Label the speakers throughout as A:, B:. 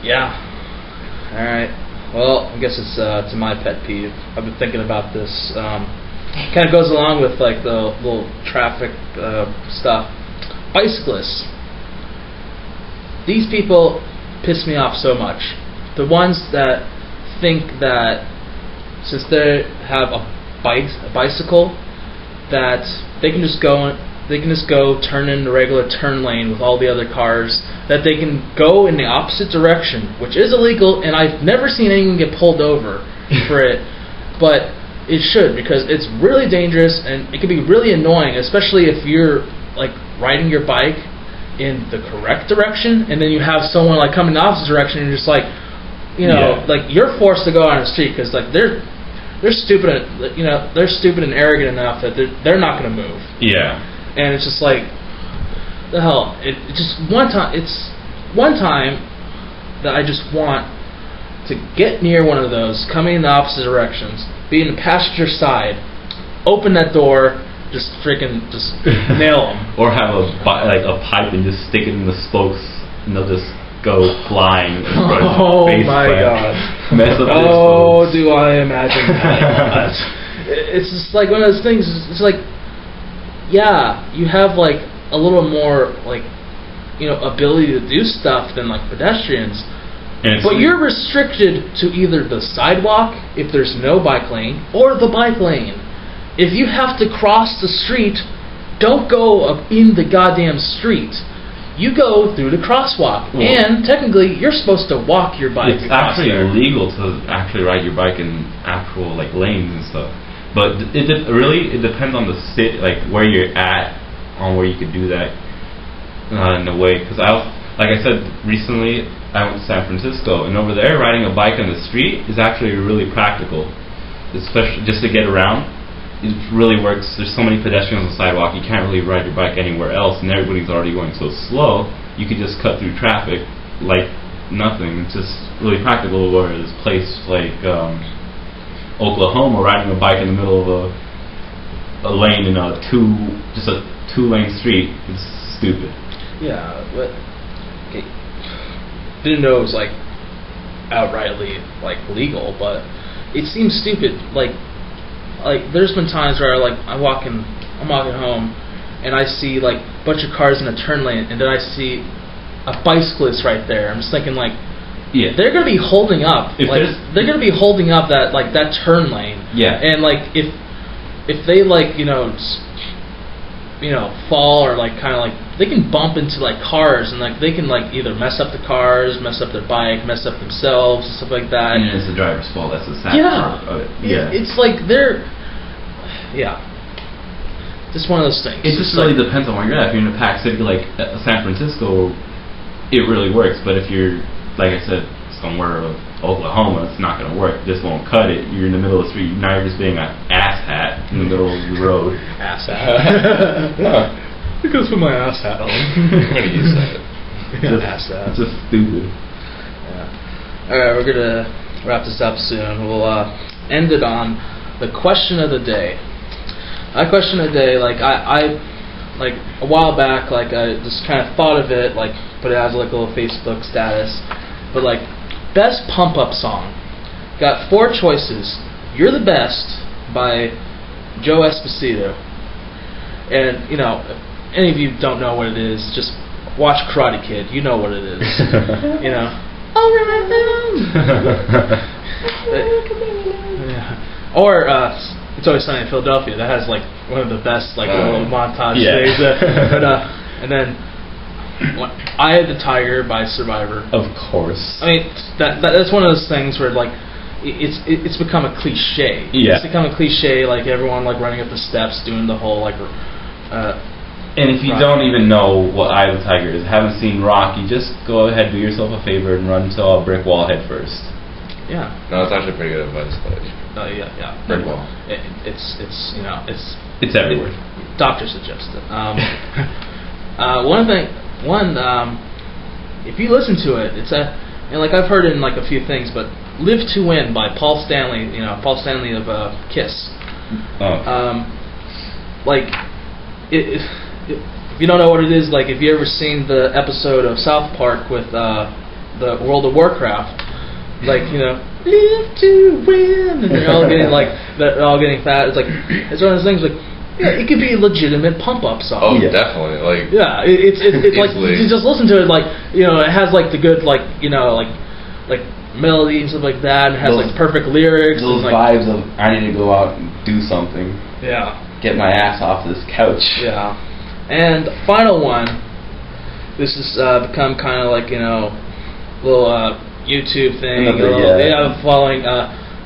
A: Yeah. All right. Well, I guess it's to my pet peeve. I've been thinking about this. Kind of goes along with like the little traffic stuff. Bicyclists. These people piss me off so much. The ones that think that since they have a bicycle, that they can just go turn in the regular turn lane with all the other cars, that they can go in the opposite direction, which is illegal, and I've never seen anyone get pulled over for it, but it should, because it's really dangerous and it can be really annoying, especially if you're like riding your bike in the correct direction and then you have someone like coming the opposite direction and you're just like, like you're forced to go on the street because like they're stupid, they're stupid and arrogant enough that they're not going to move.
B: Yeah.
A: And it's just like, the hell, it's one time that I just want to get near one of those, coming in the opposite directions, be in the passenger side, open that door, just nail them.
B: Or have a pipe and just stick it in the spokes, and they'll just go flying.
A: Oh my god!
B: Mess up.
A: Oh, do I imagine that? It's just like one of those things. It's like, yeah, you have like a little more like ability to do stuff than like pedestrians. But you're restricted to either the sidewalk, if there's no bike lane, or the bike lane. If you have to cross the street, don't go up in the goddamn street. You go through the crosswalk. Well, and technically, you're supposed to walk your bike.
B: It's actually illegal to actually ride your bike in actual like lanes and stuff. But it depends on the city, like where you're at, on where you could do that in a way. Because like I said recently, I went to San Francisco, and over there, riding a bike on the street is actually really practical, especially just to get around. It really works. There's so many pedestrians on the sidewalk, you can't really ride your bike anywhere else, and everybody's already going so slow, you could just cut through traffic like nothing. It's just really practical. Where this place like Oklahoma, riding a bike in the middle of a lane in a two-lane street is stupid.
A: Yeah, but didn't know it was like outrightly like legal, but it seems stupid. Like there's been times where I'm walking home and I see like a bunch of cars in a turn lane, and then I see a bicyclist right there. I'm just thinking like, yeah, they're gonna be holding up. They're gonna be holding up that turn lane. Yeah. And like if they fall or like kind of like, they can bump into like cars, and like they can like either mess up the cars, mess up their bike, mess up themselves and stuff like that.
B: And it's the driver's fault. That's the sad part of it. Yeah.
A: It's like just one of those things.
B: It just really depends on where you're at. If you're in a packed city like San Francisco, it really works. But if you're, like I said, somewhere in Oklahoma, it's not going to work. It just won't cut it. You're in the middle of the street. Now you're just being an asshat in the middle of the road.
A: Asshat. Yeah. It goes with my asshat on.
B: What do you say?
A: Asshat.
B: It's just stupid.
A: Yeah. All right, we're going to wrap this up soon. We'll end it on the question of the day. My question of the day, like I like a while back, like I just kind of thought of it, like put it as like a little Facebook status, but like best pump up song. Got 4 choices. You're the Best by Joe Esposito. And if any of you don't know what it is, just watch Karate Kid. You know what it is. Or It's Always Sunny in Philadelphia. That has like one of the best like little montage things. And then Eye of the Tiger by Survivor.
B: Of course.
A: I mean that's one of those things where like it's become a cliche.
B: Yeah.
A: It's become a cliche, like everyone like running up the steps doing the whole like.
B: And if you don't even know what Eye of the Tiger is, haven't seen Rocky, just go ahead, do yourself a favor, and run into a brick wall head first.
A: Yeah.
C: No, it's actually pretty good advice, but.
A: Yeah.
C: Brick wall.
A: It's
B: everywhere.
A: Doctor suggested. If you listen to it, and like I've heard it in like a few things, but "Live to Win" by Paul Stanley. Paul Stanley of Kiss. If you don't know what it is, like if you ever seen the episode of South Park with the World of Warcraft, like live to win, and they're all getting fat. It's like it's one of those things like. Yeah, it could be a legitimate pump-up song.
C: Oh, definitely. Like
A: it's like you just listen to it, like it has like the good like melody and stuff like that, and it has like perfect lyrics.
D: Those
A: and,
D: vibes of I need to go out and do something.
A: Yeah.
D: Get my ass off this couch.
A: Yeah. And the final one. This has become kind of like little YouTube thing. Following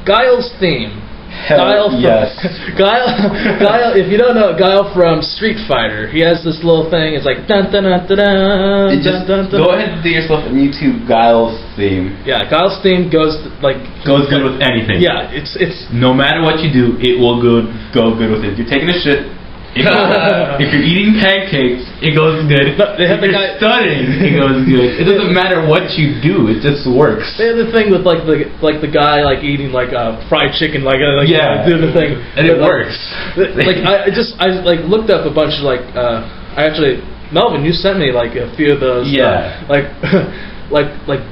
A: Guile's theme.
D: Yes.
A: Guile. If you don't know Guile from Street Fighter, he has this little thing. It's like dun dun dun dun dun.
D: Just
A: dun, dun,
D: go
A: dun.
D: ahead and do yourself a YouTube Guile's theme.
A: Yeah, Guile's theme goes
B: good with anything.
A: Yeah, it's
B: no matter what you do, it will go good with it. You're taking a shit. If you're eating pancakes, it goes good.
A: They have
B: if you're studying, it goes good. It doesn't matter what you do; it just works.
A: They have the thing with the guy eating fried chicken doing the thing,
B: and it works.
A: I looked up a bunch of Melvin, you sent me a few of those.
B: Yeah.
A: Like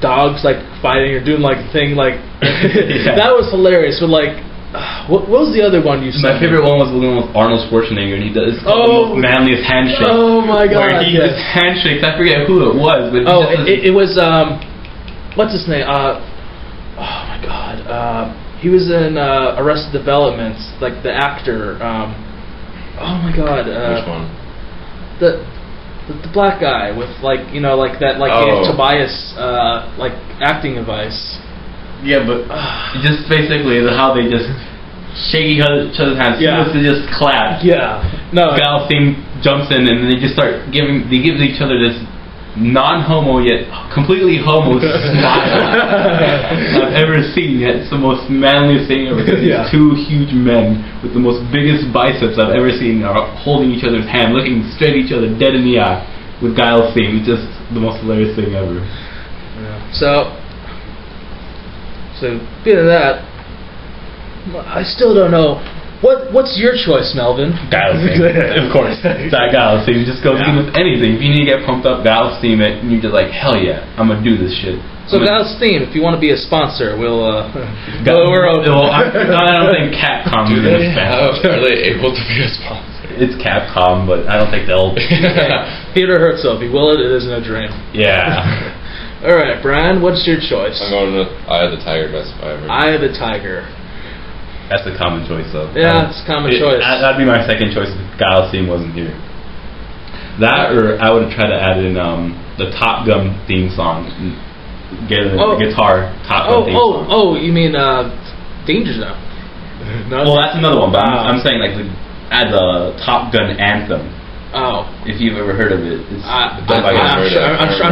A: dogs fighting or doing a thing that was hilarious. But what was the other one you said?
B: My favorite one was the one with Arnold Schwarzenegger, and he does the most manliest handshake.
A: Oh my god!
B: Where he just handshakes. I forget who it was, but
A: it was what's his name? Oh my god! He was in Arrested Development, the actor. Oh my god!
C: Which one?
A: The black guy with that gave Tobias acting advice.
B: Yeah, but just basically how they just shake each other's hands.
A: Yeah.
B: He wants to just clap.
A: Yeah. No.
B: Gal theme jumps in and they just start they give each other this non-homo yet completely homo smile I've ever seen yet. It's the most manliest thing ever. These two huge men with the most biggest biceps I've ever seen are holding each other's hand, looking straight at each other dead in the eye with Guile's theme. It's just the most hilarious thing ever.
A: Yeah. So, being that, I still don't know. What's your choice, Melvin?
B: Guile's theme. Of course. That Guile's theme just goes good with anything. If you need to get pumped up, Guile's theme it, and you're just like, hell yeah, I'm going to do this shit.
A: So Guile's theme, if you want to be a sponsor, we're open.
B: I don't think Capcom is going to sponsor.
C: Are they able to be a sponsor?
B: It's Capcom, but I don't think they'll...
A: Peter Herzog, if you will it isn't a dream.
B: Yeah.
A: Alright, Brian, what's your choice?
C: I'm going with Eye of the Tiger, best if I ever.
A: Eye of the Tiger.
B: That's a common choice, though.
A: Yeah, it's a common choice.
B: That'd be my second choice if Guile's theme wasn't here. That, or I would have tried to add in the Top Gun theme song. Get the guitar Top Gun theme song.
A: Oh, you mean Danger Zone?
B: Well, that's another one, but I'm saying add the Top Gun anthem.
A: Oh,
B: if you've ever heard of it,
A: I'm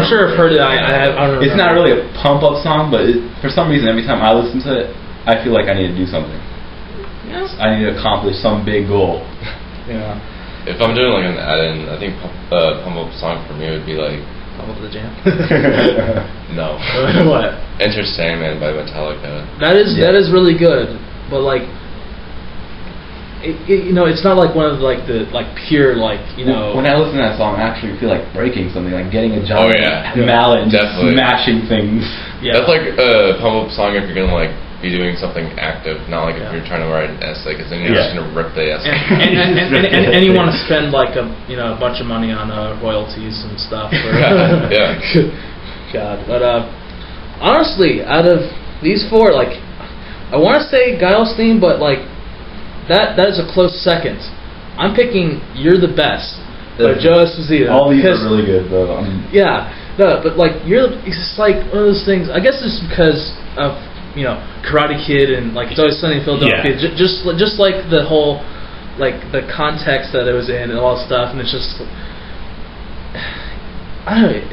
A: sure I've heard it. I don't know.
B: It's not really a pump-up song, but for some reason, every time I listen to it, I feel like I need to do something.
A: Yes.
B: I need to accomplish some big goal.
A: Yeah.
C: If I'm doing an add-in, I think pump-up song for me would be
A: Pump Up the Jam.
C: No.
A: What?
C: Enter Sandman by Metallica.
A: That is really good, but it's not one of the pure
B: When I listen to that song, I actually feel like breaking something, like getting a giant mallet and smashing things.
C: Yeah. That's a pump up song if you're gonna be doing something active, not if you're trying to write an essay, because then you're just gonna rip the essay.
A: And you want to spend a bunch of money on royalties and stuff.
C: Yeah.
A: God, but honestly, out of these four, I want to say Guile's theme, but that is a close second. I'm picking You're the Best by Joe Esposito.
D: All these are really good, though.
A: Yeah, no, but it's just one of those things. I guess it's because of Karate Kid and It's Always Sunny in Philadelphia.
B: Yeah.
A: Just the whole the context that it was in and all that stuff, and it's just I don't know.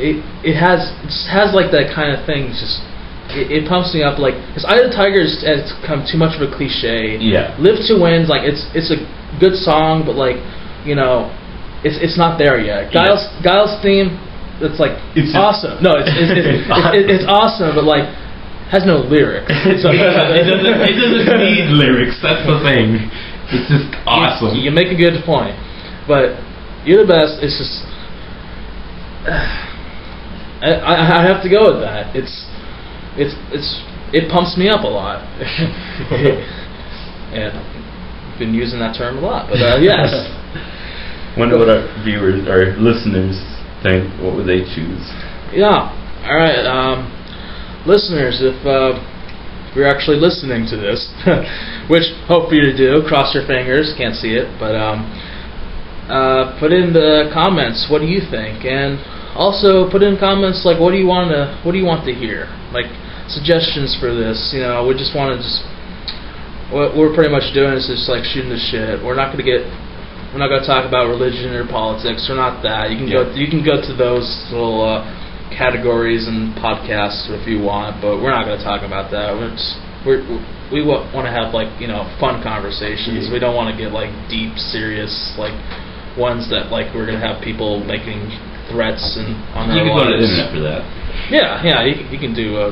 A: It has that kind of thing. It's just. It pumps me up because Eye of the Tiger has become too much of a cliche.
B: Yeah.
A: Live to Win's it's a good song, but it's not there yet. Guile's theme, it's awesome. No, it's awesome, but has no lyrics.
B: It doesn't need lyrics. That's the thing. It's just awesome.
A: You make a good point, but You're the Best. It's just. I have to go with that. It pumps me up a lot. And I've been using that term a lot, but yes.
B: Wonder what our viewers, our listeners think. What would they choose?
A: Yeah. All right, listeners, if you're actually listening to this, which hope you to do, cross your fingers, can't see it, but put in the comments what do you think, and also put in comments like what do you want to hear, like suggestions for this. We just want to what we're pretty much doing is just like shooting the shit. We're not going to talk about religion or politics. We're not that. You can go to those little categories and podcasts if you want, but we're not going to talk about that. We want to have fun conversations. We don't want to get deep, serious ones that we're going to have people making threats and on their lives.
B: You can go to the internet for that.
A: Yeah. You can do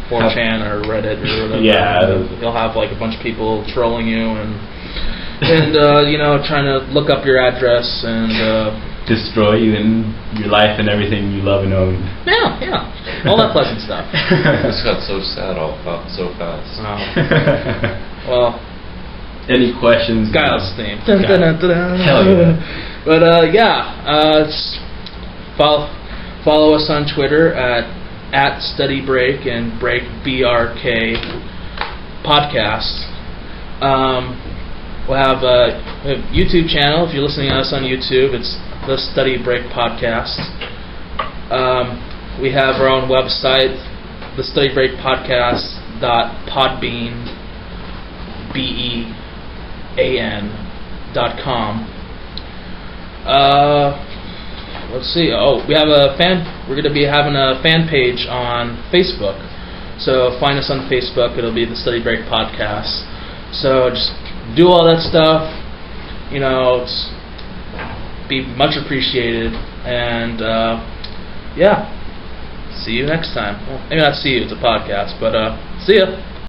A: 4chan or Reddit or whatever.
B: Yeah.
A: You'll have a bunch of people trolling you and trying to look up your address and
B: destroy you and your life and everything you love and own.
A: Yeah. All that pleasant stuff.
C: This got so sad so fast.
A: Oh. Well,
B: any questions?
A: Kyle's theme.
B: Hell yeah.
A: But follow us on Twitter at StudyBreak and Break BRK podcast. We'll have a YouTube channel. If you're listening to us on YouTube, it's the Study Break podcast. We have our own website, the Study Break podcast.podbean.com. Let's see. We have we're going to be having a fan page on Facebook. So find us on Facebook. It'll be the Study Break podcast. So just do all that stuff. It's be much appreciated. And see you next time. Well, maybe not see you. It's a podcast, but see ya.